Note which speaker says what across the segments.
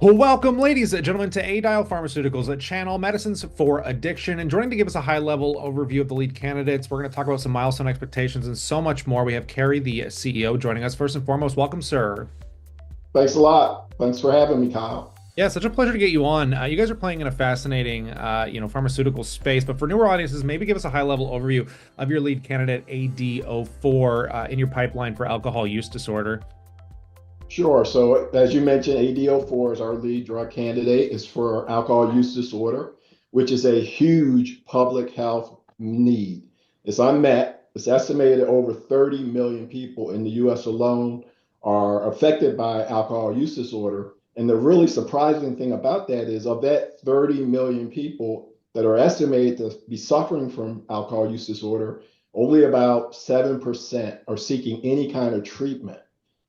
Speaker 1: Well, welcome, ladies and gentlemen, to ADIL Pharmaceuticals, a channel medicines for addiction. And joining to give us a high-level overview of the lead candidates, we're going to talk about some milestone expectations and so much more. We have Carrie, the CEO, joining us. First and foremost, welcome, sir.
Speaker 2: Thanks a lot. Thanks for having me, Kyle.
Speaker 1: Yeah, such a pleasure to get you on. You guys are playing in a fascinating, pharmaceutical space. But for newer audiences, maybe give us a high-level overview of your lead candidate, AD04, in your pipeline for alcohol use disorder.
Speaker 2: Sure. So, as you mentioned, ADO4 is our lead drug candidate. It's for alcohol use disorder, which is a huge public health need. It's unmet. It's estimated over 30 million people in the US alone are affected by alcohol use disorder. And the really surprising thing about that is, of that 30 million people that are estimated to be suffering from alcohol use disorder, only about 7% are seeking any kind of treatment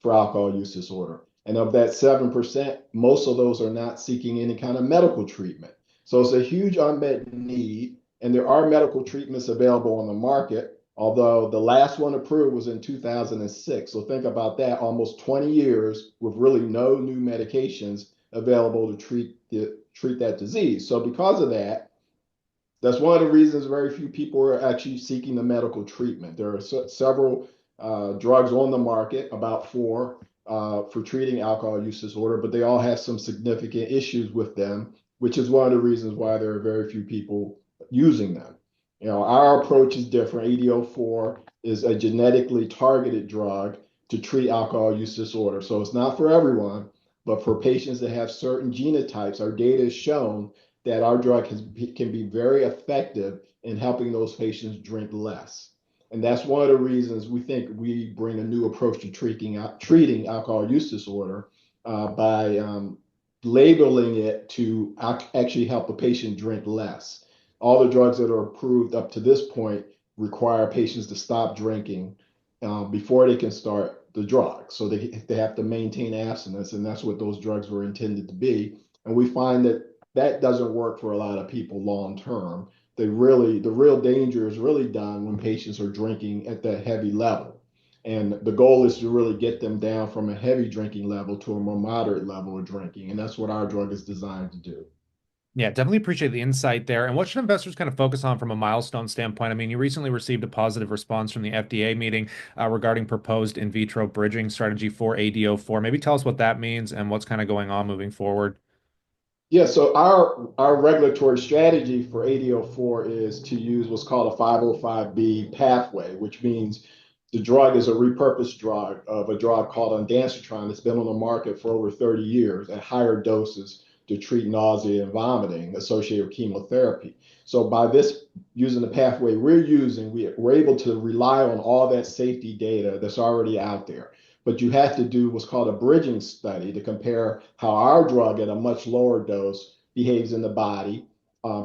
Speaker 2: for alcohol use disorder. And of that 7%, most of those are not seeking any kind of medical treatment. So it's a huge unmet need. And there are medical treatments available on the market, although the last one approved was in 2006. So think about that, almost 20 years with really no new medications available to treat that disease. So because of that, that's one of the reasons very few people are actually seeking the medical treatment. There are several drugs on the market, about four, for treating alcohol use disorder, but they all have some significant issues with them, which is one of the reasons why there are very few people using them. Our approach is different. ADO4 is a genetically targeted drug to treat alcohol use disorder. So it's not for everyone, but for patients that have certain genotypes, our data has shown that our drug can be very effective in helping those patients drink less. And that's one of the reasons we think we bring a new approach to treating alcohol use disorder by labeling it to actually help a patient drink less. All the drugs that are approved up to this point require patients to stop drinking before they can start the drug. So they have to maintain abstinence, and that's what those drugs were intended to be. And we find that that doesn't work for a lot of people long term. The real danger is really done when patients are drinking at that heavy level. And the goal is to really get them down from a heavy drinking level to a more moderate level of drinking. And that's what our drug is designed to do.
Speaker 1: Yeah, definitely appreciate the insight there. And what should investors kind of focus on from a milestone standpoint? I mean, you recently received a positive response from the FDA meeting regarding proposed in vitro bridging strategy for ADO4. Maybe tell us what that means and what's kind of going on moving forward.
Speaker 2: Yeah, so our regulatory strategy for ADO4 is to use what's called a 505B pathway, which means the drug is a repurposed drug of a drug called ondansetron that's been on the market for over 30 years at higher doses to treat nausea and vomiting associated with chemotherapy. So by this using the pathway we're using, we're able to rely on all that safety data that's already out there. But you have to do what's called a bridging study to compare how our drug at a much lower dose behaves in the body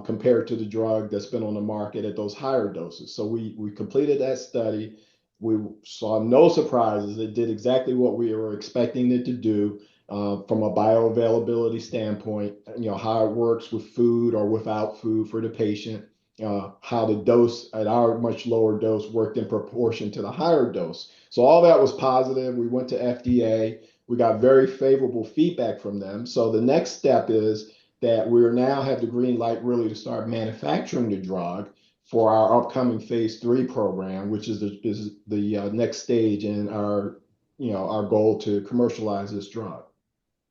Speaker 2: compared to the drug that's been on the market at those higher doses. So we completed that study. We saw no surprises. It did exactly what we were expecting it to do from a bioavailability standpoint, how it works with food or without food for the patient, how the dose at our much lower dose worked in proportion to the higher dose. So all that was positive. We went to FDA. We got very favorable feedback from them. So the next step is that we now have the green light really to start manufacturing the drug for our upcoming phase 3 program, which is the next stage in our goal to commercialize this drug.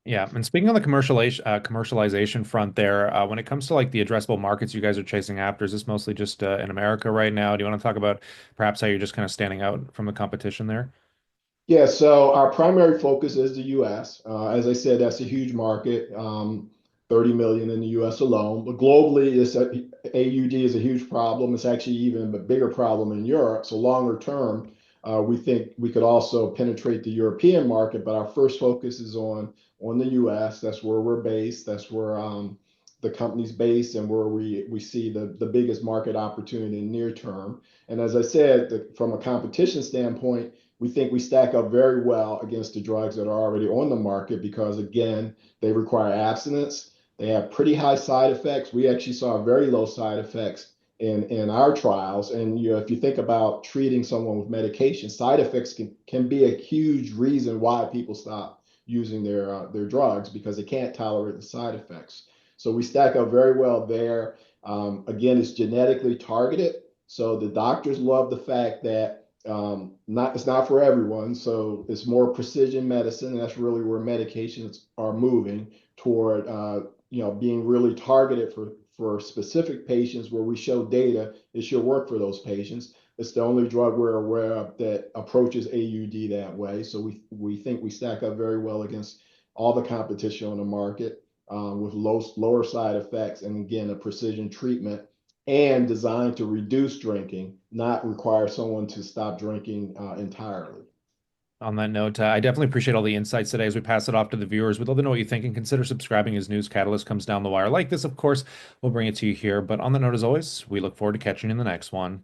Speaker 1: Yeah, and speaking on the commercialization front there, when it comes to like the addressable markets you guys are chasing after, is this mostly just in America right now? Do you want to talk about perhaps how you're just kind of standing out from the competition there?
Speaker 2: Yeah, so our primary focus is the US. As I said, that's a huge market, 30 million in the US alone. But globally, AUD is a huge problem. It's actually even a bigger problem in Europe. So longer term, we think we could also penetrate the European market, but our first focus is on the US. That's where we're based. That's where the company's based and where we see the biggest market opportunity in near term. And as I said, from a competition standpoint, we think we stack up very well against the drugs that are already on the market because, again, they require abstinence. They have pretty high side effects. We actually saw very low side effects in our trials. And if you think about treating someone with medication, side effects can be a huge reason why people stop using their drugs because they can't tolerate the side effects. So we stack up very well there. Again, it's genetically targeted. So the doctors love the fact that it's not for everyone. So it's more precision medicine, and that's really where medications are moving toward being really targeted for specific patients where we show data it should work for those patients. It's the only drug we're aware of that approaches AUD that way. So we think we stack up very well against all the competition on the market with lower side effects, and again, a precision treatment and designed to reduce drinking, not require someone to stop drinking entirely.
Speaker 1: On that note, I definitely appreciate all the insights today as we pass it off to the viewers. We'd love to know what you think and consider subscribing as news catalyst comes down the wire like this. Of course, we'll bring it to you here. But on the note, as always, we look forward to catching you in the next one.